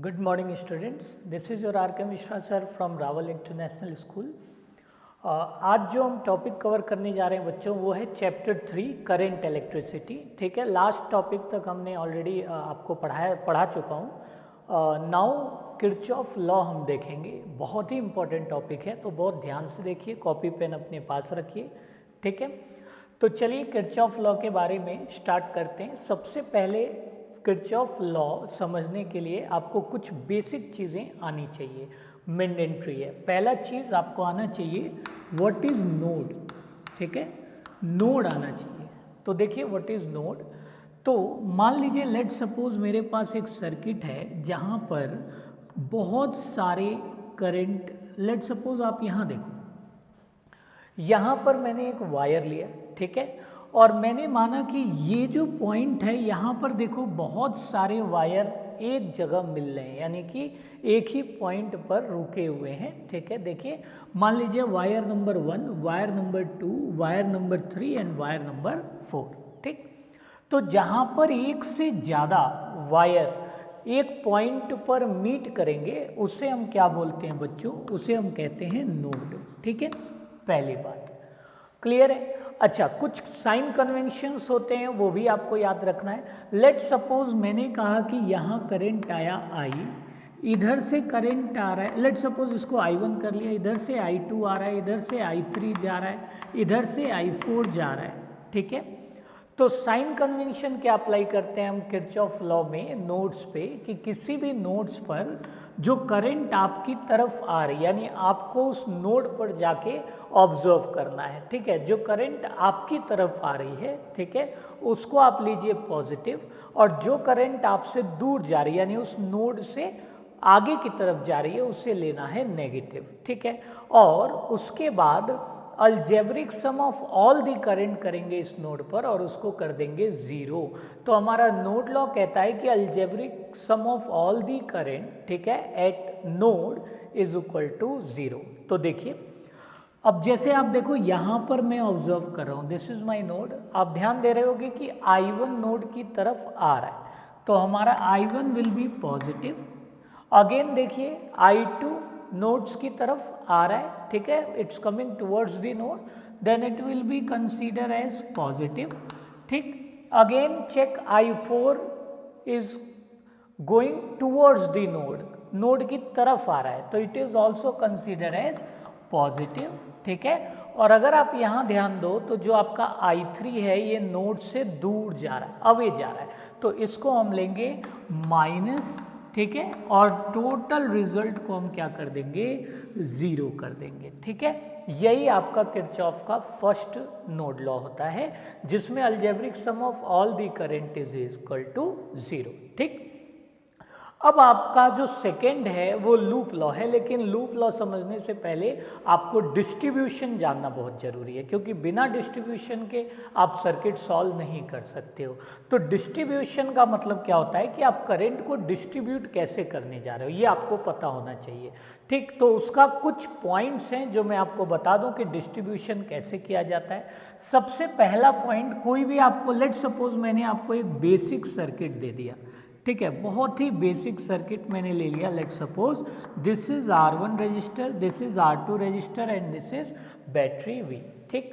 Good morning students, this is your R.K. Mishra sir from Rawal international school. आज जो हम topic cover करने जा रहे हैं बच्चों वो है चैप्टर 3 करेंट इलेक्ट्रिसिटी। ठीक है, लास्ट टॉपिक तक हमने ऑलरेडी आपको पढ़ा चुका हूँ। नाउ किरचॉफ लॉ हम देखेंगे, बहुत ही इंपॉर्टेंट टॉपिक है तो बहुत ध्यान से देखिए, कॉपी पेन अपने पास रखिए। ठीक है, तो चलिए किरचॉफ लॉ के बारे में स्टार्ट करते हैं। सबसे पहले किरचॉफ लॉ समझने के लिए आपको कुछ बेसिक चीज़ें आनी चाहिए, मैंडेटरी है। पहला चीज़ आपको आना चाहिए व्हाट इज़ नोड। ठीक है, नोड आना चाहिए। तो देखिए व्हाट इज़ नोड, तो मान लीजिए लेट सपोज मेरे पास एक सर्किट है जहाँ पर बहुत सारे करंट, लेट सपोज आप यहाँ देखो, यहाँ पर मैंने एक वायर लिया। ठीक है, और मैंने माना कि ये जो पॉइंट है यहाँ पर देखो बहुत सारे वायर एक जगह मिल रहे हैं, यानी कि एक ही पॉइंट पर रुके हुए हैं। ठीक है, देखिए मान लीजिए wire number 1, wire number 2, wire number 3 and wire number 4। ठीक, तो जहाँ पर एक से ज़्यादा वायर एक पॉइंट पर मीट करेंगे उसे हम क्या बोलते हैं बच्चों, उसे हम कहते हैं नोड। ठीक है, पहली बात क्लियर है। अच्छा, कुछ साइन कन्वेंशंस होते हैं वो भी आपको याद रखना है। लेट सपोज मैंने कहा कि यहाँ करंट आया I, इधर से करंट आ रहा है, लेट सपोज इसको I1 कर लिया, इधर से I2 आ रहा है, इधर से I3 जा रहा है, इधर से I4 जा रहा है। ठीक है, तो साइन कन्वेंशन क्या अप्लाई करते हैं हम किरचॉफ लॉ में नोड्स पे, कि किसी भी नोड्स पर जो करंट आपकी तरफ आ रही है, यानी आपको उस नोड पर जाके ऑब्जर्व करना है। ठीक है, जो करंट आपकी तरफ आ रही है, ठीक है, उसको आप लीजिए पॉजिटिव, और जो करंट आपसे दूर जा रही है यानी उस नोड से आगे की तरफ जा रही है उसे लेना है नेगेटिव। ठीक है, और उसके बाद algebraic sum of all the current करेंगे इस नोड पर और उसको कर देंगे 0। तो हमारा नोड लॉ कहता है कि algebraic sum of all the current, ठीक है, at node is equal to 0। तो देखिए अब जैसे आप देखो यहाँ पर मैं ऑब्जर्व कर रहा हूँ, दिस इज माई नोड, आप ध्यान दे रहे होगे कि I1 नोड की तरफ आ रहा है, तो हमारा I1 will be positive. Again देखिए I2 नोड्स की तरफ आ रहा है, ठीक है, it's coming towards the node, then it will be consider as positive. ठीक, again check I4 is going towards the node, node की तरफ आ रहा है, तो it is also consider as positive. ठीक है, और अगर आप यहाँ ध्यान दो तो जो आपका I3 है ये नोड से दूर जा रहा है, अवे जा रहा है, तो इसको हम लेंगे माइनस। ठीक है, और टोटल रिजल्ट को हम क्या कर देंगे, 0 कर देंगे। ठीक है, यही आपका किरचॉफ का फर्स्ट नोड लॉ होता है जिसमें algebraic sum of all the current is equal to 0। ठीक, अब आपका जो सेकेंड है वो लूप लॉ है, लेकिन लूप लॉ समझने से पहले आपको डिस्ट्रीब्यूशन जानना बहुत ज़रूरी है, क्योंकि बिना डिस्ट्रीब्यूशन के आप सर्किट सॉल्व नहीं कर सकते हो। तो डिस्ट्रीब्यूशन का मतलब क्या होता है कि आप करंट को डिस्ट्रीब्यूट कैसे करने जा रहे हो ये आपको पता होना चाहिए। ठीक, तो उसका कुछ पॉइंट्स हैं जो मैं आपको बता दूं कि डिस्ट्रीब्यूशन कैसे किया जाता है। सबसे पहला पॉइंट, कोई भी आपको, लेट सपोज मैंने आपको एक बेसिक सर्किट दे दिया, ठीक है, बहुत ही बेसिक सर्किट मैंने ले लिया। Let suppose this is R1 register, this is R2 register and this is battery V। ठीक,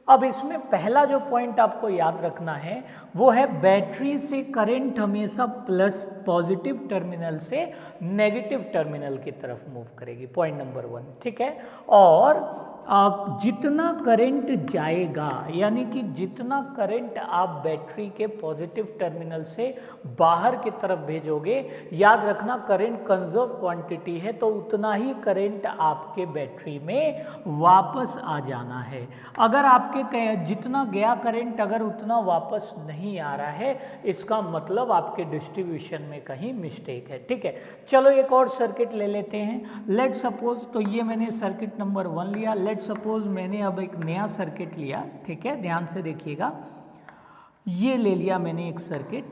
अब इसमें पहला जो पॉइंट आपको याद रखना है वो है बैटरी से करंट हमेशा प्लस पॉजिटिव टर्मिनल से नेगेटिव टर्मिनल की तरफ मूव करेगी, पॉइंट नंबर 1। ठीक है, और जितना करंट जाएगा, यानी कि जितना करंट आप बैटरी के पॉजिटिव टर्मिनल से बाहर की तरफ भेजोगे, याद रखना करंट कंजर्व क्वांटिटी है, तो उतना ही करंट आपके बैटरी में वापस आ जाना है। अगर आपके जितना गया करंट अगर उतना वापस नहीं आ रहा है, इसका मतलब आपके डिस्ट्रीब्यूशन में कहीं मिस्टेक है। ठीक है, चलो एक और सर्किट ले लेते हैं। लेट सपोज, तो ये मैंने सर्किट नंबर 1 लिया। लेट सपोज मैंने अब एक नया सर्किट लिया। ठीक है, ध्यान से देखिएगा, ये ले लिया मैंने एक सर्किट।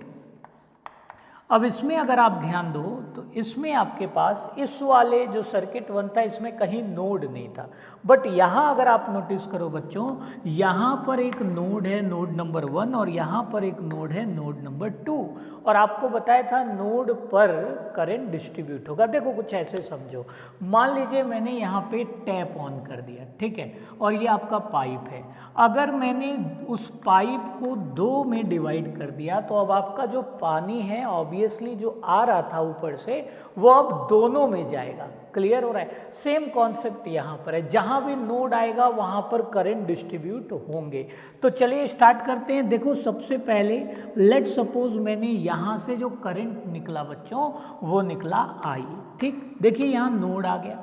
अब इसमें अगर आप ध्यान दो तो इसमें आपके पास इस वाले जो सर्किट बनता है इसमें कहीं नोड नहीं था, बट यहाँ अगर आप नोटिस करो बच्चों, यहाँ पर एक नोड है, नोड नंबर 1, और यहाँ पर एक नोड है, नोड नंबर 2, और आपको बताया था नोड पर करंट डिस्ट्रीब्यूट होगा। देखो कुछ ऐसे समझो, मान लीजिए मैंने यहाँ पे टैप ऑन कर दिया, ठीक है, और ये आपका पाइप है। अगर मैंने उस पाइप को 2 में डिवाइड कर दिया तो अब आपका जो पानी है ऑब्वियसली जो आ रहा था ऊपर से वो अब दोनों में जाएगा। क्लियर हो रहा है? सेम कॉन्सेप्ट यहाँ पर है, जहाँ भी नोड आएगा वहाँ पर करंट डिस्ट्रीब्यूट होंगे। तो चलिए स्टार्ट करते हैं। देखो सबसे पहले लेट सपोज मैंने यहाँ से जो करंट निकला बच्चों वो निकला I, ठीक। देखिए यहाँ नोड आ गया,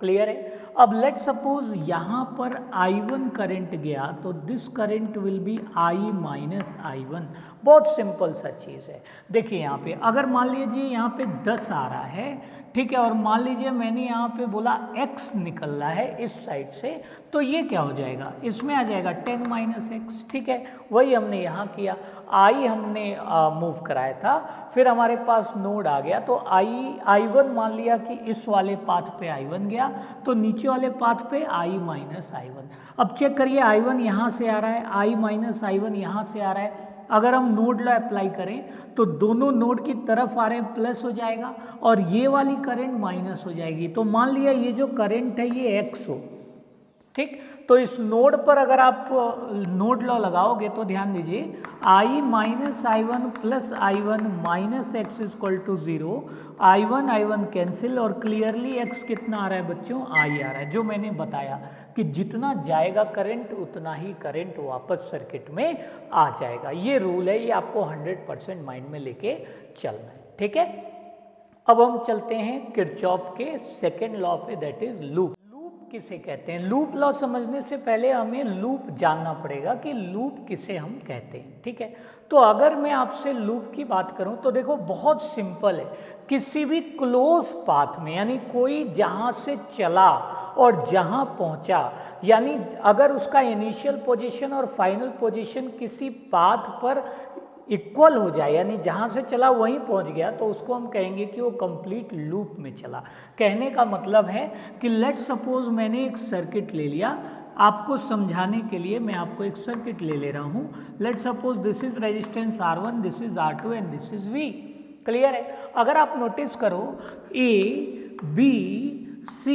क्लियर है। अब लेट सपोज यहाँ पर I1 करंट गया तो this current will be I minus I1। बहुत सिंपल सा चीज़ है। देखिए यहाँ पे अगर मान लीजिए यहाँ पे 10 आ रहा है, ठीक है, और मान लीजिए मैंने यहाँ पे बोला x निकल रहा है इस साइड से, तो ये क्या हो जाएगा, इसमें आ जाएगा 10 माइनस एक्स, ठीक है। वही हमने यहाँ किया, I हमने मूव कराया था, फिर हमारे पास नोड आ गया तो I1 मान लिया कि इस वाले पाथ पे I1 गया तो नीचे वाले पाथ पे I माइनस I1। अब चेक करिए I1 यहाँ से आ रहा है, I माइनस I1 यहाँ से आ रहा है। अगर हम नोड लॉ अप्लाई करें तो दोनों नोड की तरफ आ रहे हैं प्लस हो जाएगा और ये वाली करंट माइनस हो जाएगी। तो मान लिया ये जो करंट है ये x हो, ठीक। तो इस नोड पर अगर आप नोड लॉ लगाओगे तो ध्यान दीजिए I minus I1 plus I1 minus x equal to 0, I1 cancel और क्लियरली x कितना आ रहा है बच्चों, I आ रहा है। जो मैंने बताया कि जितना जाएगा करंट उतना ही करंट वापस सर्किट में आ जाएगा। ये रूल है, ये आपको 100% माइंड में लेके चलना है, ठीक है। अब हम चलते हैं किरचॉफ के सेकेंड लॉ पे, दैट इज लूप। किसे कहते हैं? लूप लॉ समझने से पहले हमें लूप जानना पड़ेगा कि लूप किसे हम कहते हैं, ठीक है। तो अगर मैं आपसे लूप की बात करूं तो देखो बहुत सिंपल है, किसी भी क्लोज पाथ में, यानी कोई जहां से चला और जहां पहुंचा, यानी अगर उसका इनिशियल पोजीशन और फाइनल पोजीशन किसी पाथ पर इक्वल हो जाए, यानी जहाँ से चला वहीं पहुँच गया, तो उसको हम कहेंगे कि वो कंप्लीट लूप में चला। कहने का मतलब है कि लेट सपोज मैंने एक सर्किट ले लिया, आपको समझाने के लिए मैं आपको एक सर्किट ले रहा हूँ। Let suppose this is resistance R1, this is R2 and this is V। Clear है? अगर आप नोटिस करो A, B, C,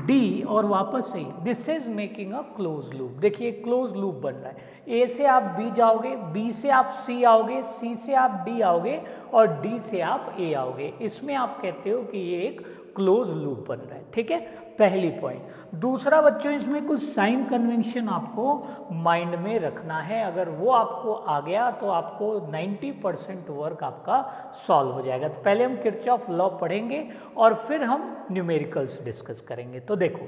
D और वापस से this is making a close loop. देखिए क्लोज लूप बन रहा है। A से आप B जाओगे, B से आप C आओगे, C से आप D आओगे और D से आप A आओगे। इसमें आप कहते हो कि ये एक क्लोज लूप बन रहा है, ठीक है। पहली पॉइंट। दूसरा बच्चों, इसमें कुछ साइन कन्वेंशन आपको माइंड में रखना है। अगर वो आपको आ गया तो आपको 90% वर्क आपका सॉल्व हो जाएगा। तो पहले हम किरचॉफ लॉ पढ़ेंगे और फिर हम न्यूमेरिकल्स डिस्कस करेंगे। तो देखो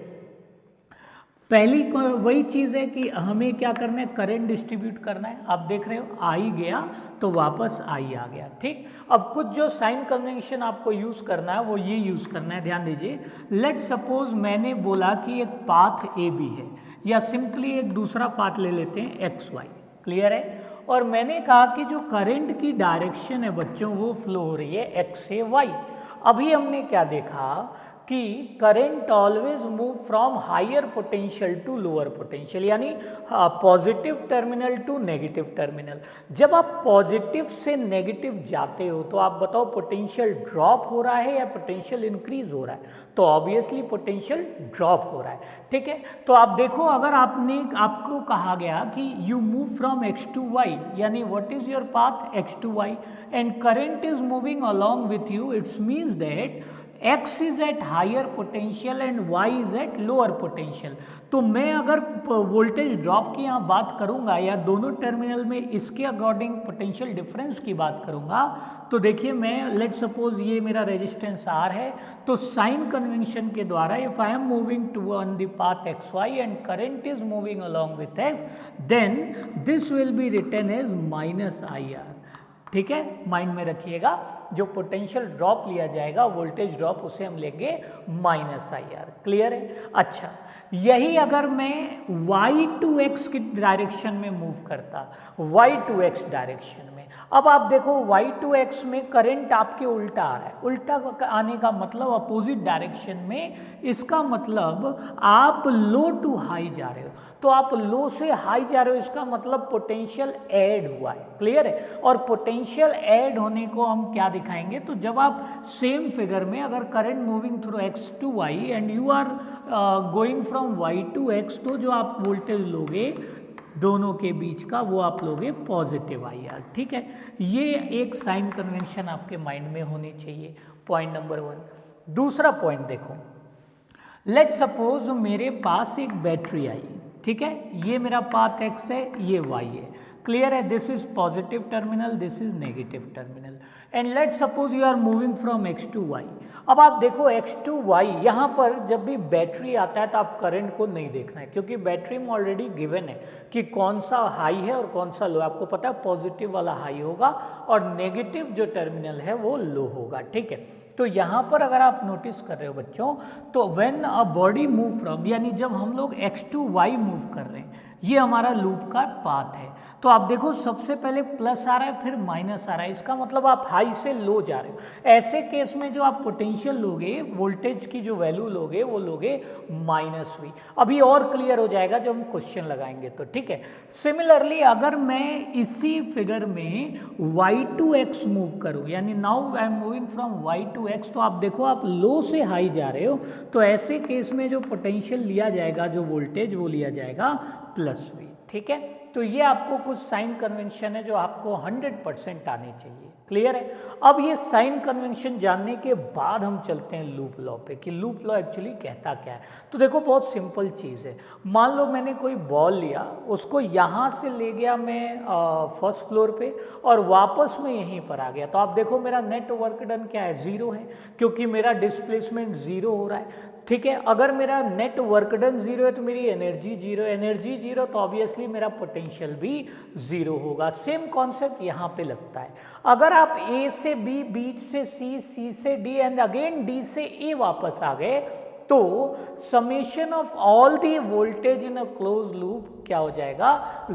पहली वही चीज़ है कि हमें क्या करना है, करंट डिस्ट्रीब्यूट करना है। आप देख रहे हो I गया तो वापस I आ गया, ठीक। अब कुछ जो साइन कन्वेंशन आपको यूज़ करना है वो ये यूज़ करना है, ध्यान दीजिए। लेट सपोज मैंने बोला कि एक पाथ AB है, या सिंपली एक दूसरा पाथ ले लेते हैं XY, क्लियर है। और मैंने कहा कि जो करंट की डायरेक्शन है बच्चों वो फ्लो हो रही है X से Y। अभी हमने क्या देखा कि current always move from higher potential to lower potential, यानी positive terminal to negative terminal. जब आप पॉजिटिव से नेगेटिव जाते हो तो आप बताओ पोटेंशियल ड्रॉप हो रहा है या पोटेंशियल इंक्रीज हो रहा है? तो ऑब्वियसली पोटेंशियल ड्रॉप हो रहा है, ठीक है। तो आप देखो अगर आपको कहा गया कि you move from X to Y, यानी what is your path X to Y and current is moving along with you, it's means that X is at higher potential and Y is at lower potential. तो मैं अगर voltage drop की यहाँ बात करूँगा या दोनों टर्मिनल में इसके अकॉर्डिंग पोटेंशियल डिफरेंस की बात करूँगा, तो देखिए मैं लेट सपोज ये मेरा रेजिस्टेंस R है, तो साइन कन्वेंशन के द्वारा if I am moving to on the path XY and current is moving along with X, then this will be written as minus IR, ठीक है। माइंड में रखिएगा, जो पोटेंशियल ड्रॉप लिया जाएगा वोल्टेज ड्रॉप, उसे हम लेंगे माइनस IR, क्लियर है। अच्छा, यही अगर मैं Y टू X की डायरेक्शन में मूव करता, Y टू X डायरेक्शन में, अब आप देखो y2x में करंट आपके उल्टा आ रहा है, उल्टा आने का मतलब अपोजिट डायरेक्शन में, इसका मतलब आप लो टू हाई जा रहे हो, तो आप लो से हाई जा रहे हो, इसका मतलब पोटेंशियल ऐड हुआ है, क्लियर है। और पोटेंशियल ऐड होने को हम क्या दिखाएंगे, तो जब आप सेम फिगर में अगर current moving through x to y and you are going from y to x, तो जो आप वोल्टेज लोगे दोनों के बीच का वो आप लोगे पॉजिटिव IR, ठीक है। ये एक साइन कन्वेंशन आपके माइंड में होनी चाहिए, पॉइंट नंबर 1। दूसरा पॉइंट देखो, लेट सपोज मेरे पास एक बैटरी आई, ठीक है, ये मेरा पाथ x है, ये y है, क्लियर है। This is positive terminal, this is negative terminal, and let suppose you are moving from x to y। अब आप देखो x टू y, यहाँ पर जब भी बैटरी आता है तो आप करंट को नहीं देखना है, क्योंकि बैटरी में ऑलरेडी गिवन है कि कौन सा हाई है और कौन सा लो है। आपको पता है पॉजिटिव वाला हाई होगा और नेगेटिव जो टर्मिनल है वो लो होगा, ठीक है। तो यहाँ पर अगर आप नोटिस कर रहे हो बच्चों, तो when a body move from, यानी जब हम लोग x टू y मूव कर रहे हैं, ये हमारा लूप का पाथ है। तो आप देखो सबसे पहले प्लस आ रहा है, फिर माइनस आ रहा है, इसका मतलब आप हाई से लो जा रहे हो। ऐसे केस में जो आप पोटेंशियल लोगे, वोल्टेज की जो वैल्यू लोगे वो लोगे -v। अभी और क्लियर हो जाएगा जब हम क्वेश्चन लगाएंगे तो, ठीक है। सिमिलरली अगर मैं इसी फिगर में y टू x मूव करूं, यानी now I am moving from y to x, तो आप देखो आप लो से हाई जा रहे हो, तो ऐसे केस में जो पोटेंशियल लिया जाएगा, जो वोल्टेज वो लिया जाएगा +v, ठीक है। तो ये आपको कुछ साइन कन्वेंशन है जो आपको 100% आने चाहिए, क्लियर है। अब ये साइन कन्वेंशन जानने के बाद हम चलते हैं लूप लॉ पे, कि लूप लॉ एक्चुअली कहता क्या है। तो देखो बहुत सिंपल चीज़ है, मान लो मैंने कोई बॉल लिया, उसको यहाँ से ले गया मैं फर्स्ट फ्लोर पे और वापस में यहीं पर आ गया, तो आप देखो मेरा नेट वर्क डन क्या है, 0 है, क्योंकि मेरा डिस्प्लेसमेंट 0 हो रहा है, ठीक है। अगर मेरा नेट वर्क डन 0 है तो मेरी एनर्जी 0, एनर्जी 0 तो ऑब्वियसली मेरा पोटेंशियल भी 0 होगा। सेम कॉन्सेप्ट यहाँ पे लगता है। अगर आप A से B, B से C, C से D एंड अगेन D से A वापस आ गए, तो summation of all the voltage in a close loop क्या हो जाएगा,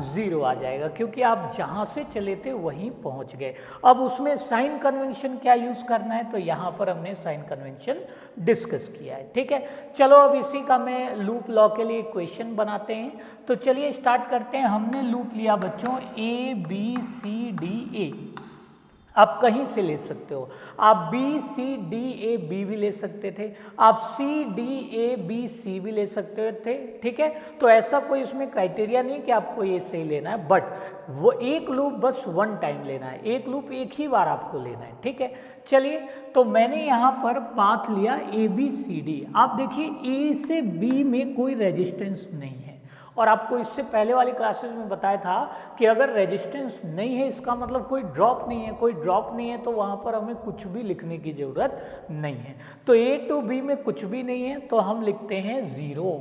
0 आ जाएगा, क्योंकि आप जहाँ से चले थे वहीं पहुँच गए। अब उसमें साइन कन्वेंशन क्या यूज़ करना है, तो यहाँ पर हमने साइन कन्वेंशन डिस्कस किया है, ठीक है। चलो अब इसी का मैं लूप लॉ के लिए इक्वेशन बनाते हैं। तो चलिए स्टार्ट करते हैं। हमने लूप लिया बच्चों ABCDA, आप कहीं से ले सकते हो, आप BCDAB भी ले सकते थे, आप CDABC भी ले सकते थे, ठीक है। तो ऐसा कोई इसमें क्राइटेरिया नहीं कि आपको ये सही लेना है, बट वो एक लूप बस 1 टाइम लेना है, एक लूप एक ही बार आपको लेना है, ठीक है। चलिए, तो मैंने यहाँ पर पाथ लिया ABCD। आप देखिए A से B में कोई रेजिस्टेंस नहीं है, और आपको इससे पहले वाली क्लासेस में बताया था कि अगर रेजिस्टेंस नहीं है इसका मतलब कोई ड्रॉप नहीं है, कोई ड्रॉप नहीं है तो वहाँ पर हमें कुछ भी लिखने की ज़रूरत नहीं है। तो A टू B में कुछ भी नहीं है तो हम लिखते हैं 0,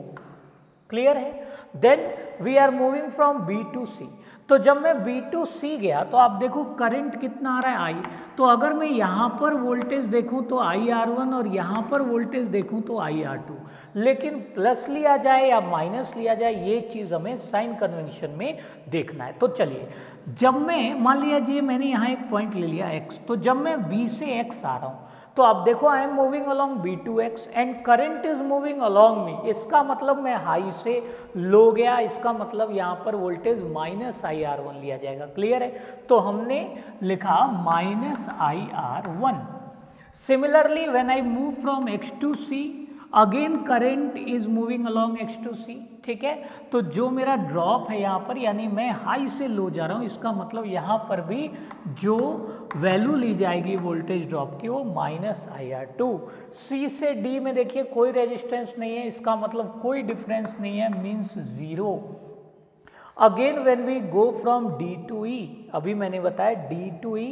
क्लियर है। Then we are moving from B to C। तो जब मैं B टू C गया तो आप देखो करंट कितना आ रहा है I, तो अगर मैं यहाँ पर वोल्टेज देखूँ तो IR1 और यहाँ पर वोल्टेज देखूँ तो IR2, लेकिन प्लस लिया जाए या माइनस लिया जाए ये चीज़ हमें साइन कन्वेंशन में देखना है। तो चलिए, जब मैं मान लिया जी मैंने यहाँ एक पॉइंट ले लिया x, तो जब मैं B से x आ रहा हूँ तो आप देखो I am moving along B to x and current is moving along me, इसका मतलब मैं हाई से लो गया, इसका मतलब यहाँ पर वोल्टेज -IR1 लिया जाएगा, क्लियर है। तो हमने लिखा -IR1। Similarly when I move from x to C, again current is moving along x to C, ठीक है। तो जो मेरा ड्रॉप है यहाँ पर, यानी मैं हाई से लो जा रहा हूँ, इसका मतलब यहाँ पर भी जो वैल्यू ली जाएगी वोल्टेज ड्रॉप की वो -IR2। C से D में देखिए कोई रेजिस्टेंस नहीं है, इसका मतलब कोई डिफरेंस नहीं है, means 0। Again when we go from D to E, अभी मैंने बताया D टू E,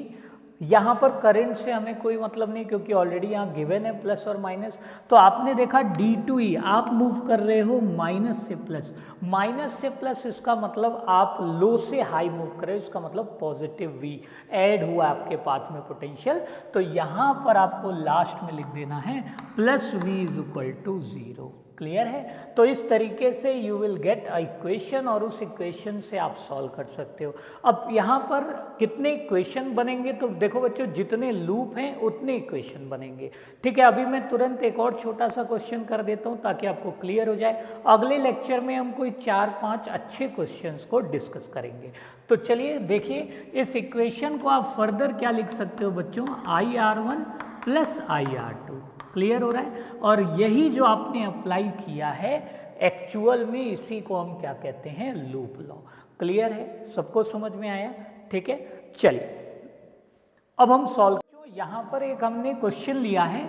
यहाँ पर करंट से हमें कोई मतलब नहीं क्योंकि ऑलरेडी यहाँ गिवन है प्लस और माइनस। तो आपने देखा D टू E आप मूव कर रहे हो माइनस से प्लस, माइनस से प्लस इसका मतलब आप लो से हाई मूव कर रहे हो, इसका मतलब पॉजिटिव V ऐड हुआ आपके पाथ में पोटेंशियल। तो यहाँ पर आपको लास्ट में लिख देना है +V = 0, क्लियर है। तो इस तरीके से you will get a equation और उस इक्वेशन से आप सॉल्व कर सकते हो। अब यहाँ पर कितने इक्वेशन बनेंगे, तो देखो बच्चों जितने लूप हैं उतने इक्वेशन बनेंगे। ठीक है, अभी मैं तुरंत एक और छोटा सा क्वेश्चन कर देता हूँ ताकि आपको क्लियर हो जाए। अगले लेक्चर में हम कोई 4-5 अच्छे क्वेश्चंस को डिस्कस करेंगे। तो चलिए देखिए, इस इक्वेशन को आप फर्दर क्या लिख सकते हो बच्चों, IR1 प्लस IR2। क्लियर हो रहा है। और यही जो आपने अप्लाई किया है एक्चुअल में, इसी को हम क्या कहते हैं, लूप लॉ। क्लियर है, सबको समझ में आया। ठीक है, चलिए अब हम सॉल्व, यहाँ पर एक हमने क्वेश्चन लिया है।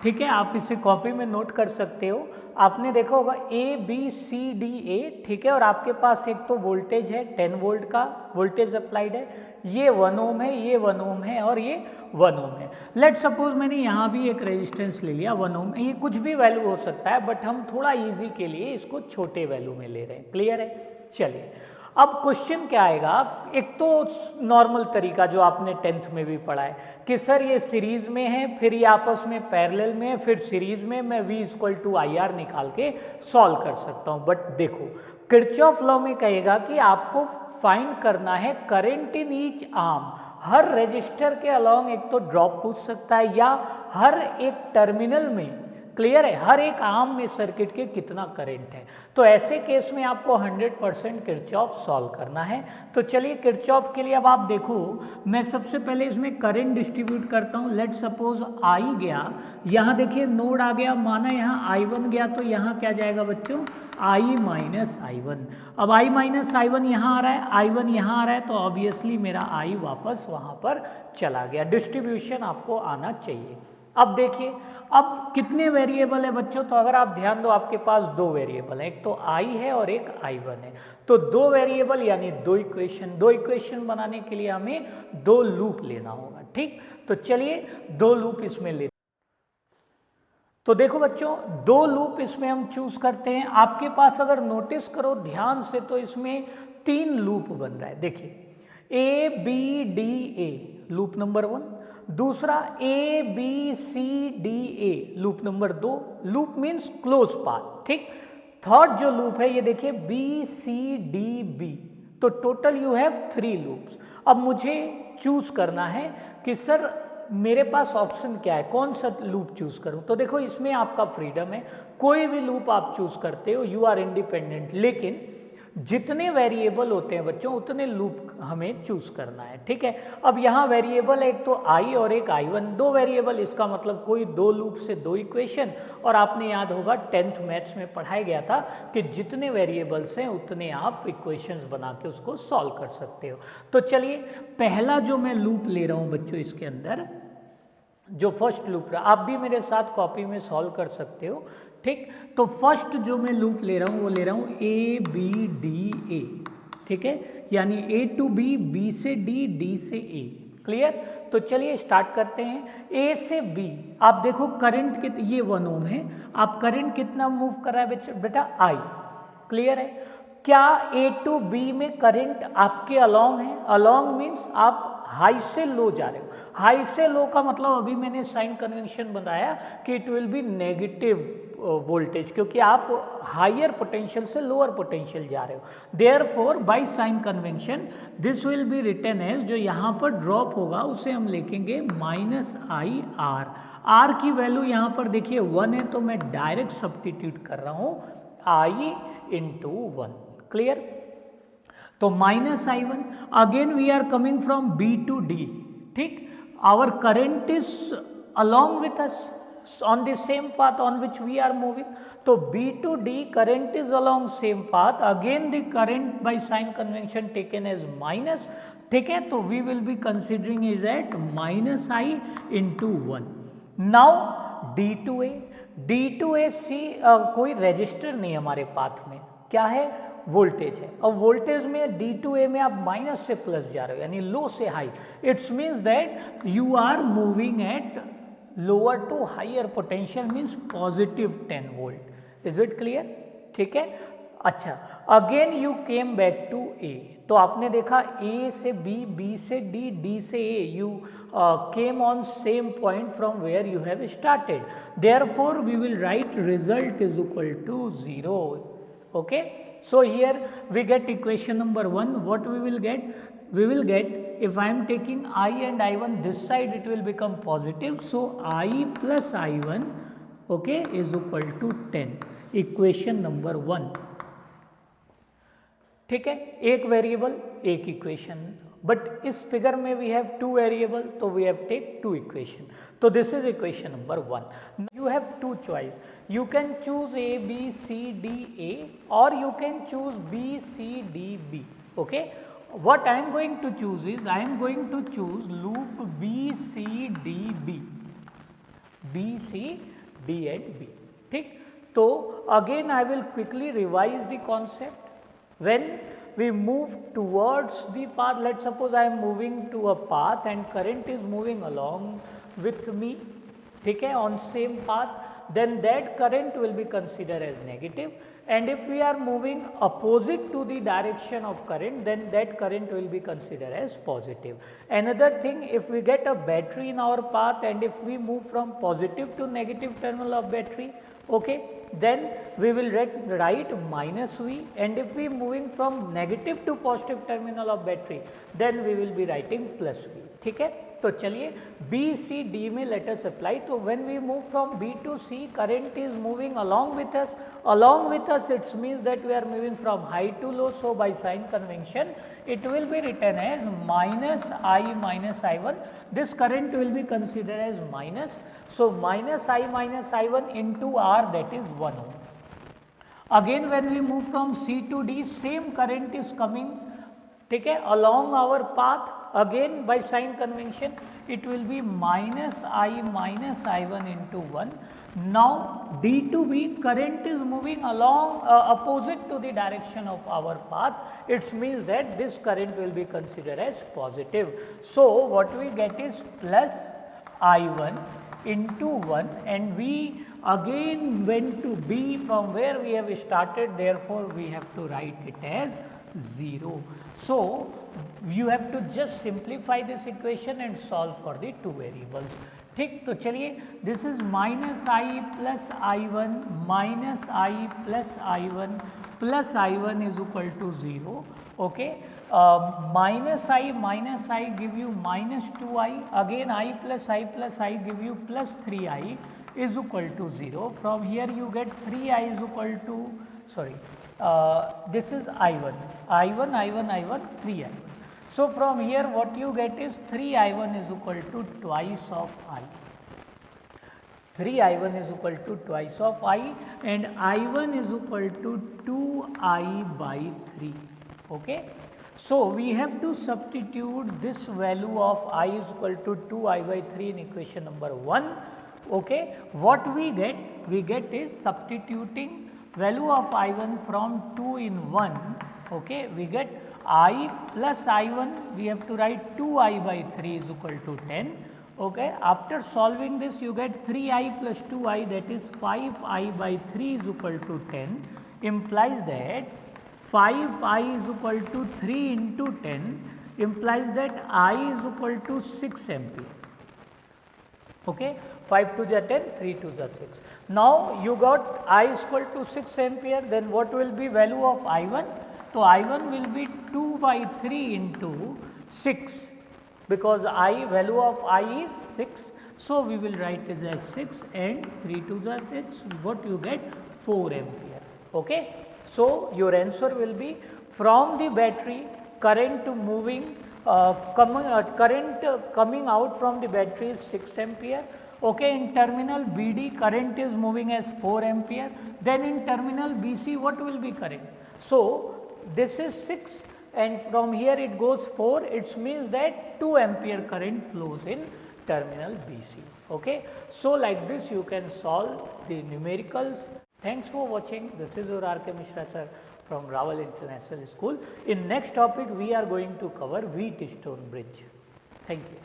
ठीक है, आप इसे कॉपी में नोट कर सकते हो। आपने देखा होगा ABCDA, ठीक है, और आपके पास एक तो वोल्टेज है 10 वोल्ट का वोल्टेज अप्लाइड है, ये 1 ओम है, ये 1 ओम है और ये 1 ओम है। लेट सपोज मैंने यहाँ भी एक रेजिस्टेंस ले लिया 1 ओम, ये कुछ भी वैल्यू हो सकता है, बट हम थोड़ा इजी के लिए इसको छोटे वैल्यू में ले रहे हैं। क्लियर है। चलिए अब क्वेश्चन क्या आएगा, एक तो नॉर्मल तरीका जो आपने 10th में भी पढ़ा है कि सर ये सीरीज में है, फिर ये आपस में पैरेलल में है, फिर सीरीज में मैं V=IR निकाल के सॉल्व कर सकता हूँ। बट देखो किरचॉफ लॉ में कहेगा कि आपको फाइंड करना है current in each arm. Her register के अलॉन्ग एक तो ड्रॉप पूछ सकता है या हर एक टर्मिनल में, क्लियर है, हर एक आर्म में सर्किट के कितना करंट है। तो ऐसे केस में आपको 100% किरचॉफ सॉल्व करना है। तो चलिए किरचॉफ के लिए अब आप देखो, मैं सबसे पहले इसमें करंट डिस्ट्रीब्यूट करता हूँ। लेट सपोज I गया, यहाँ देखिए नोड आ गया, माना यहाँ I1 गया, तो यहाँ क्या जाएगा बच्चों, I-I1। अब I-I1 यहाँ आ रहा है, I1 यहाँ आ रहा है, तो ऑब्वियसली मेरा I वापस वहाँ पर चला गया। डिस्ट्रीब्यूशन आपको आना चाहिए। अब देखिए अब कितने वेरिएबल है बच्चों, तो अगर आप ध्यान दो आपके पास 2 वेरिएबल है, एक तो I है और एक I1 है। तो 2 वेरिएबल यानी 2 इक्वेशन, 2 इक्वेशन बनाने के लिए हमें 2 लूप लेना होगा। ठीक, तो चलिए 2 लूप इसमें लेते। तो देखो बच्चों 2 लूप इसमें हम चूज करते हैं। आपके पास अगर नोटिस करो ध्यान से तो इसमें 3 लूप बन रहा है। देखिए ABDA लूप नंबर 1, दूसरा ABCDA loop number 2, loop means close path. ठीक, थर्ड जो लूप है ये देखिए BCDB। तो टोटल यू हैव 3 लूप्स। अब मुझे चूज करना है कि सर मेरे पास ऑप्शन क्या है, कौन सा लूप चूज करूं। तो देखो इसमें आपका फ्रीडम है, कोई भी लूप आप चूज करते हो, यू आर इंडिपेंडेंट। लेकिन जितने वेरिएबल होते हैं बच्चों उतने लूप हमें चूज करना है। ठीक है, अब यहाँ वेरिएबल एक तो I और एक I1, 2 वेरिएबल, इसका मतलब कोई 2 लूप से 2 इक्वेशन। और आपने याद होगा 10th मैथ्स में पढ़ाया गया था कि जितने वेरिएबल्स हैं उतने आप इक्वेशंस बना के उसको सॉल्व कर सकते हो। तो चलिए पहला जो मैं लूप ले रहा हूँ बच्चों, इसके अंदर जो फर्स्ट लूप रहा, आप भी मेरे साथ कॉपी में सॉल्व कर सकते हो। ठीक, तो फर्स्ट जो मैं लूप ले रहा हूँ वो ले रहा हूँ ABDA। ठीक है, यानी A to B, B से D, D से A। क्लियर, तो चलिए स्टार्ट करते हैं। A से B आप देखो करंट कितना, ये 1 ओम है, आप करंट कितना मूव कर रहा है बेटा, I। क्लियर है, क्या A to B में करंट आपके अलॉन्ग है, अलॉन्ग मीन्स आप हाई से लो जा रहे हो। हाई से लो का मतलब अभी मैंने साइन कन्वेंशन बताया कि it will be negative voltage, क्योंकि आप हायर पोटेंशियल से लोअर पोटेंशियल जा रहे हो। Therefore by sign convention this will be written as, जो यहाँ पर ड्रॉप होगा उसे हम लिखेंगे -IR। R की वैल्यू यहाँ पर देखिए 1 है, तो मैं डायरेक्ट सब्स्टिट्यूट कर रहा हूँ I × 1। क्लियर, तो -I1, again we are coming from B to D। ठीक, our current is along with us on the same path on which we are moving. तो B to D current is along same path, again the current by sign convention taken as minus। ठीक है, तो we will be considering is at -I × 1। now D2A, D2A सी कोई register नहीं हमारे path में, क्या है, वोल्टेज है। और वोल्टेज में D2A में आप माइनस से प्लस जा रहे हो, यानी लो से high. It's means that you are moving at lower to higher potential, means positive 10 volt. Is it clear. ठीक है, अच्छा, again you came back to A, तो आपने देखा ए से बी, बी से डी, डी से A, you came on same point from where you have started, therefore we will write result is equal to 0. Okay, so here we get equation number 1. What we will get? We will get, if I am taking I and I1 this side, it will become positive, so I plus I1, okay, is equal to 10. Equation number 1. ठीक है, एक variable एक equation, but इस figure में we have two variable, तो we have take two equation. तो this is equation number 1. You have two choice, you can choose A, B, C, D, A, or you can choose B, C, D, B. Okay, what I am going to choose is, I am going to choose loop B, C, D, B, B, C, D and B. ठीक, तो again I will quickly revise the concept. When we move towards the path, let's suppose I am moving to a path and current is moving along with me, ठीक है, on same path, then that current will be considered as negative, and if we are moving opposite to the direction of current, then that current will be considered as positive. Another thing, if we get a battery in our path and if we move from positive to negative terminal of battery, okay, then we will write minus V, and if we moving from negative to positive terminal of battery, then we will be writing plus V. ठीक है, तो चलिए B, C, D में let us apply. तो when we move from B to C, current is moving along with us. Along with us, it means that we are moving from high to low. So by sign convention, it will be written as minus I minus I1. This current will be considered as minus. So minus I minus I1 into R, that is 1 ohm. Again when we move from C to D, same current is coming, ठीक है, along our path. Again by sign convention, it will be minus I minus I1 into 1. Now D to B, current is moving along opposite to the direction of our path. It means that this current will be considered as positive. So what we get is plus I1 into 1, and we again went to B from where we have started, therefore we have to write it as 0. So you have to just simplify this equation and solve for the two variables. ठीक, तो चलिए this is minus I plus I1 minus I plus I1 is equal to 0. Okay, minus I give you minus 2I, again I plus I give you plus 3I is equal to 0. From here you get 3I is equal to, sorry, this is I1, 3I1. So from here what you get is 3I1 is equal to twice of I. 3I1 is equal to twice of I, and I1 is equal to 2I by 3. Okay, so we have to substitute this value of I is equal to 2I by 3 in equation number 1. Okay, what we get is substituting value of I1 from 2 in 1. Okay, we get I plus I1, we have to write 2I by 3 is equal to 10. Okay, after solving this you get 3I plus 2I, that is 5I by 3 is equal to 10, implies that 5I is equal to 3 into 10, implies that I is equal to 6 ampere. Okay, 5 to the 10, 3 to the 6. Now you got I is equal to 6 ampere, then what will be value of I1? So I1 will be 2 by 3 into 6, because I value of I is 6. So we will write it as 6 and 3 to the 6, what you get 4 ampere. Okay, so your answer will be from the battery, current moving current coming out from the battery is 6 ampere. Okay, in terminal BD current is moving as 4 ampere. Then in terminal BC what will be current? So this is 6 and from here it goes 4. It means that 2 ampere current flows in terminal BC. Okay, so like this you can solve the numericals. Thanks for watching. This is your R.K. Mishra sir from Raval International School. In next topic we are going to cover Wheatstone bridge. Thank you.